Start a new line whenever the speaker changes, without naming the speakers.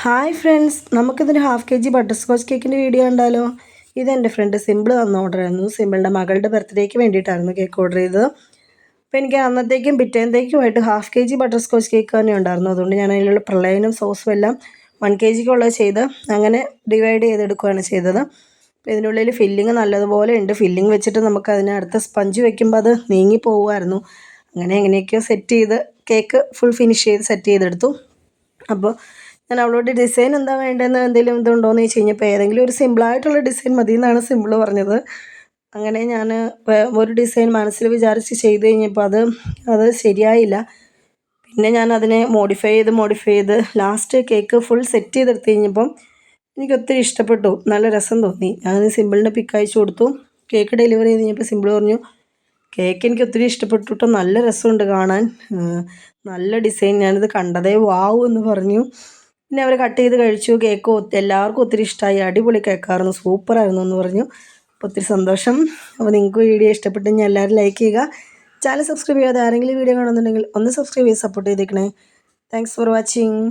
Hi friends, നമുക്കിതൊരു half K G butter scotch കേക്കിൻ്റെ video കണ്ടാലോ. ഇതെൻ്റെ ഫ്രണ്ട് സിമ്പിൾ തന്ന ഓർഡറായിരുന്നു. സിമ്പിളിൻ്റെ മകളുടെ ബർത്ത്ഡേക്ക് വേണ്ടിയിട്ടായിരുന്നു കേക്ക് ഓർഡർ ചെയ്തത്. അപ്പോൾ എനിക്ക് അന്നത്തേക്കും പിറ്റേന്നത്തേക്കുമായിട്ട് half K G butterscotch cake തന്നെ ഉണ്ടായിരുന്നു. അതുകൊണ്ട് ഞാൻ അതിലുള്ള പ്രളയനും സോസും എല്ലാം 1 kg ചെയ്ത് അങ്ങനെ ഡിവൈഡ് ചെയ്തെടുക്കുകയാണ് ചെയ്തത്. അപ്പോൾ ഇതിനുള്ളിൽ ഫില്ലിങ് നല്ലതുപോലെ ഉണ്ട്. ഫില്ലിങ് വെച്ചിട്ട് നമുക്ക് അടുത്ത സ്പഞ്ച് വെക്കുമ്പോൾ അത് നീങ്ങി പോകുമായിരുന്നു. അങ്ങനെ എങ്ങനെയൊക്കെയോ സെറ്റ് ചെയ്ത് കേക്ക് ഫുൾ ഫിനിഷ് ചെയ്ത് സെറ്റ് ചെയ്തെടുത്തു. അപ്പോൾ ഞാൻ അവളോട് ഡിസൈൻ എന്താ വേണ്ടതെന്ന് എന്തെങ്കിലും ഇതുണ്ടോയെന്ന് ചോദിച്ചു കഴിഞ്ഞപ്പോൾ ഏതെങ്കിലും ഒരു സിമ്പിളായിട്ടുള്ള ഡിസൈൻ മതി എന്നാണ് സിമ്പിൾ പറഞ്ഞത്. അങ്ങനെ ഞാൻ ഒരു ഡിസൈൻ മനസ്സിൽ വിചാരിച്ച് ചെയ്ത് കഴിഞ്ഞപ്പോൾ അത് ശരിയായില്ല. പിന്നെ ഞാൻ അതിനെ മോഡിഫൈ ചെയ്ത് ലാസ്റ്റ് കേക്ക് ഫുൾ സെറ്റ് ചെയ്തെടുത്ത് കഴിഞ്ഞപ്പം എനിക്കൊത്തിരി ഇഷ്ടപ്പെട്ടു. നല്ല രസം തോന്നി. ഞാൻ സിമ്പിളിൻ്റെ പിക്ക് അയച്ചു കൊടുത്തു. കേക്ക് ഡെലിവറി ചെയ്ത് കഴിഞ്ഞപ്പോൾ സിമ്പിൾ പറഞ്ഞു, കേക്ക് എനിക്ക് ഒത്തിരി ഇഷ്ടപ്പെട്ടു കേട്ടോ, നല്ല രസമുണ്ട് കാണാൻ, നല്ല ഡിസൈൻ, ഞാനിത് കണ്ടതേ വാവ് എന്ന് പറഞ്ഞു. പിന്നെ അവർ കട്ട് ചെയ്ത് കഴിച്ചു. കേക്ക് എല്ലാവർക്കും ഒത്തിരി ഇഷ്ടമായി. അടിപൊളി കേക്കായിരുന്നു, സൂപ്പറായിരുന്നു എന്ന് പറഞ്ഞു. അപ്പോൾ ഒത്തിരി സന്തോഷം. അപ്പോൾ നിങ്ങൾക്ക് വീഡിയോ ഇഷ്ടപ്പെട്ട് ഞാൻ എല്ലാവരും ലൈക്ക് ചെയ്യുക. ചാനൽ സബ്സ്ക്രൈബ് ചെയ്യാതെ ആരെങ്കിലും വീഡിയോ കാണുന്നുണ്ടെങ്കിൽ ഒന്ന് സബ്സ്ക്രൈബ് ചെയ്ത് സപ്പോർട്ട് ചെയ്തേക്കണേ. Thanks for watching.